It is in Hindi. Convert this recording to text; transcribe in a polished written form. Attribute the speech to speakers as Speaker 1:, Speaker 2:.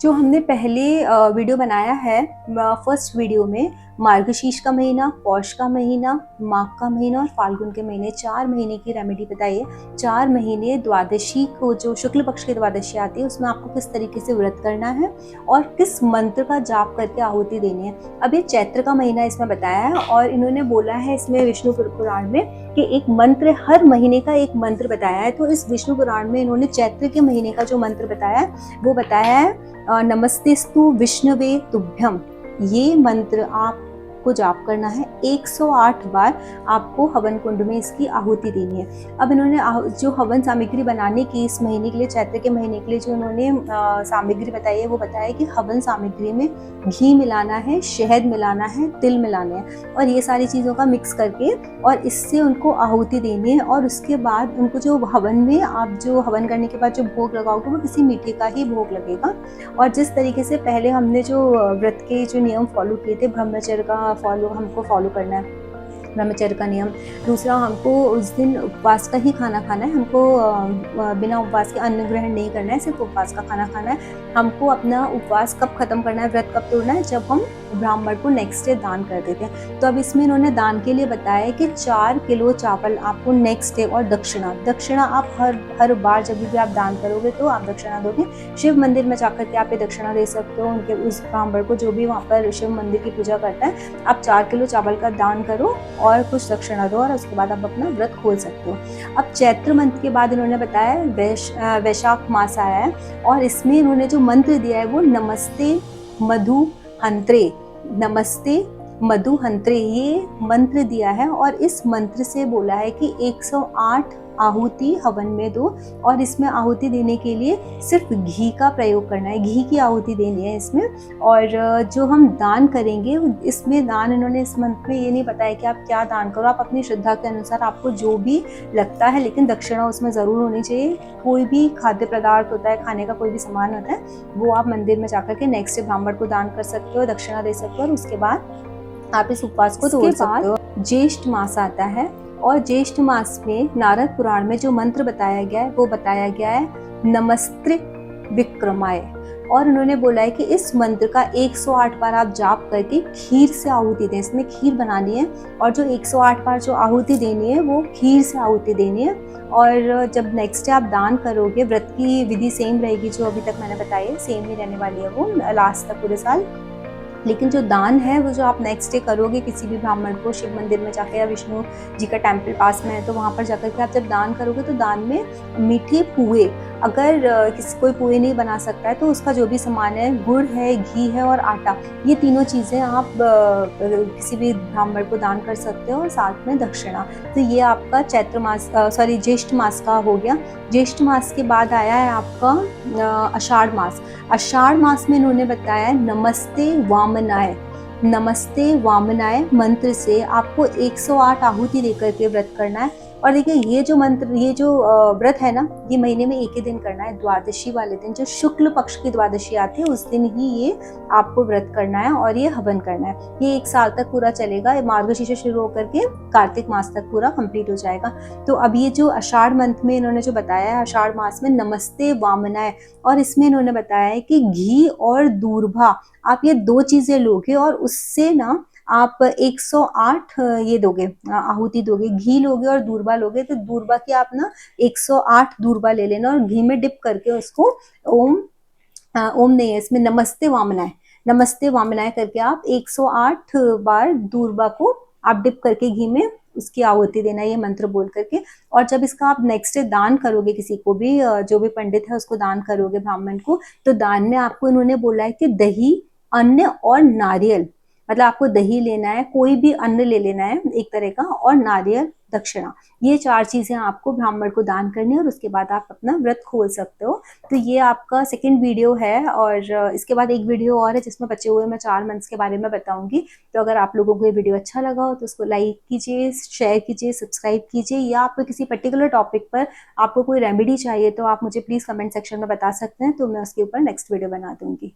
Speaker 1: जो हमने पहले वीडियो बनाया है फर्स्ट वीडियो में मार्गशीर्ष का महीना, पौष का महीना, माघ का महीना और फाल्गुन के महीने 4 महीने की रेमेडी बताई है। 4 महीने द्वादशी को जो शुक्ल पक्ष की द्वादशी आती है उसमें आपको किस तरीके से व्रत करना है और किस मंत्र का जाप करके आहुति देनी है। अब ये चैत्र का महीना इसमें बताया है और इन्होंने बोला है इसमें विष्णु पुराण में कि एक मंत्र, हर महीने का एक मंत्र बताया है। तो इस विष्णु पुराण में इन्होंने चैत्र के महीने का जो मंत्र बताया है वो बताया है नमस्तेस्तु विष्णवे तुभ्यम। ये मंत्र आपको जाप करना है 108 बार। आपको हवन कुंड में इसकी आहुति देनी है। अब इन्होंने जो हवन सामग्री बनाने की इस महीने के लिए, चैत्र के महीने के लिए जो इन्होंने सामग्री बताई है वो बताया कि हवन सामग्री में घी मिलाना है, शहद मिलाना है, तिल मिलाने हैं और ये सारी चीज़ों का मिक्स करके और इससे उनको आहुति देनी है। और उसके बाद उनको जो हवन में आप जो हवन करने के बाद जो भोग लगाओगे वो किसी मीठे का ही भोग लगेगा। और जिस तरीके से पहले हमने जो व्रत के जो नियम फॉलो किए थे, ब्रह्मचर्य का हमको फॉलो करना है, ब्रह्मचर्य का नियम। दूसरा, हमको उस दिन उपवास का ही खाना खाना है, हमको बिना उपवास के अन्न ग्रहण नहीं करना है, सिर्फ उपवास का खाना खाना है। हमको अपना उपवास कब खत्म करना है, व्रत कब तोड़ना है, जब हम ब्राह्मण को नेक्स्ट डे दान कर देते हैं। तो अब इसमें इन्होंने दान के लिए बताया है कि 4 किलो चावल आपको नेक्स्ट डे, और दक्षिणा आप हर बार जब भी आप दान करोगे तो आप दक्षिणा दोगे। शिव मंदिर में जाकर के आप ये दक्षिणा दे सकते हो उनके, उस ब्राह्मण को जो भी वहाँ पर शिव मंदिर की पूजा करता है। आप 4 किलो चावल का दान करो और कुछ दक्षिणा दो और उसके बाद आप अपना व्रत खोल सकते हो। अब चैत्र मंत्र के बाद इन्होंने बताया वैशाख मास आया है और इसमें इन्होंने जो मंत्र दिया है वो नमस्ते मधु हंत्रे, नमस्ते मधु हंत्रे, ये मंत्र दिया है। और इस मंत्र से बोला है कि 108 आहुति हवन में दो और इसमें आहुति देने के लिए सिर्फ घी का प्रयोग करना है, घी की आहुति देनी है इसमें। और जो हम दान करेंगे इसमें दान, इन्होंने इस मंत्र में ये नहीं बताया कि आप क्या दान करो, आप अपनी श्रद्धा के अनुसार आपको जो भी लगता है, लेकिन दक्षिणा उसमें ज़रूर होनी चाहिए। कोई भी खाद्य पदार्थ होता है, खाने का कोई भी सामान होता है, वो आप मंदिर में जाकर के नेक्स्ट डे ब्राह्मण को दान कर सकते हो, दक्षिणा दे सकते हो और उसके बाद आप इस उपवास को तोड़ सकते हो। ज्येष्ठ मास आता है और ज्येष्ठ मास में नारद पुराण में जो मंत्र बताया गया है वो बताया गया है नमस्ते विक्रमाय। और उन्होंने बोला है कि इस मंत्र का 108 बार आप जाप करके खीर से आहुति दें। इसमें खीर बनानी है और जो 108 बार जो आहुति देनी है वो खीर से आहुति देनी है। और जब नेक्स्ट डे आप दान करोगे, व्रत की विधि सेम रहेगी जो अभी तक मैंने बताई है, सेम ही रहने वाली है वो लास्ट तक पूरे साल। लेकिन जो दान है वो जो आप नेक्स्ट डे करोगे किसी भी ब्राह्मण को शिव मंदिर में जाकर, या विष्णु जी का टेम्पल पास में है तो वहाँ पर जाकर के आप जब दान करोगे तो दान में मीठे पुए, अगर कोई पुए नहीं बना सकता है तो उसका जो भी सामान है, गुड़ है, घी है और आटा, ये तीनों चीज़ें आप किसी भी ब्राह्मण को दान कर सकते हो और साथ में दक्षिणा। तो ये आपका ज्येष्ठ मास का हो गया। ज्येष्ठ मास के बाद आया है आपका आषाढ़ मास। आषाढ़ मास में इन्होंने बताया नमस्ते वामनाय, नमस्ते वामनाय मंत्र से आपको 108 आहुति देकर के व्रत करना है। और देखिए ये जो मंत्र, ये जो व्रत है ना, ये महीने में एक ही दिन करना है, द्वादशी वाले दिन, जो शुक्ल पक्ष की द्वादशी आती है उस दिन ही ये आपको व्रत करना है और ये हवन करना है। ये 1 साल तक पूरा चलेगा, मार्गशीर्ष से शुरू होकर के कार्तिक मास तक पूरा कंप्लीट हो जाएगा। तो अब ये जो आषाढ़ मंथ में इन्होंने जो बताया है, आषाढ़ मास में नमस्ते वामनाय, और इसमें इन्होंने बताया है कि घी और दूर्भा, आप ये 2 चीजें लोगे और उससे ना आप 108 ये दोगे, आहुति दोगे। घी लोगे और दूर्बा लोगे तो दूर्बा की आप ना 108 दूर्बा ले लेना और घी में डिप करके उसको ओम नहीं है इसमें, नमस्ते वामनाय करके आप 108 बार दूर्बा को आप डिप करके घी में उसकी आहुति देना, ये मंत्र बोल करके। और जब इसका आप नेक्स्ट डे दान करोगे, किसी को भी जो भी पंडित है उसको दान करोगे ब्राह्मण को, तो दान में आपको इन्होंने बोला है कि दही, अन्न और नारियल, मतलब आपको दही लेना है, कोई भी अन्न ले लेना है एक तरह का, और नारियल, दक्षिणा, ये 4 चीजें आपको ब्राह्मण को दान करनी है और उसके बाद आप अपना व्रत खोल सकते हो। तो ये आपका सेकंड वीडियो है और इसके बाद एक वीडियो और है जिसमें बचे हुए मैं 4 मंथ्स के बारे में बताऊंगी। तो अगर आप लोगों को ये वीडियो अच्छा लगा हो तो उसको लाइक कीजिए, शेयर कीजिए, सब्सक्राइब कीजिए, या आपको किसी पर्टिकुलर टॉपिक पर आपको कोई रेमेडी चाहिए तो आप मुझे प्लीज कमेंट सेक्शन में बता सकते हैं, तो मैं उसके ऊपर नेक्स्ट वीडियो बना दूंगी।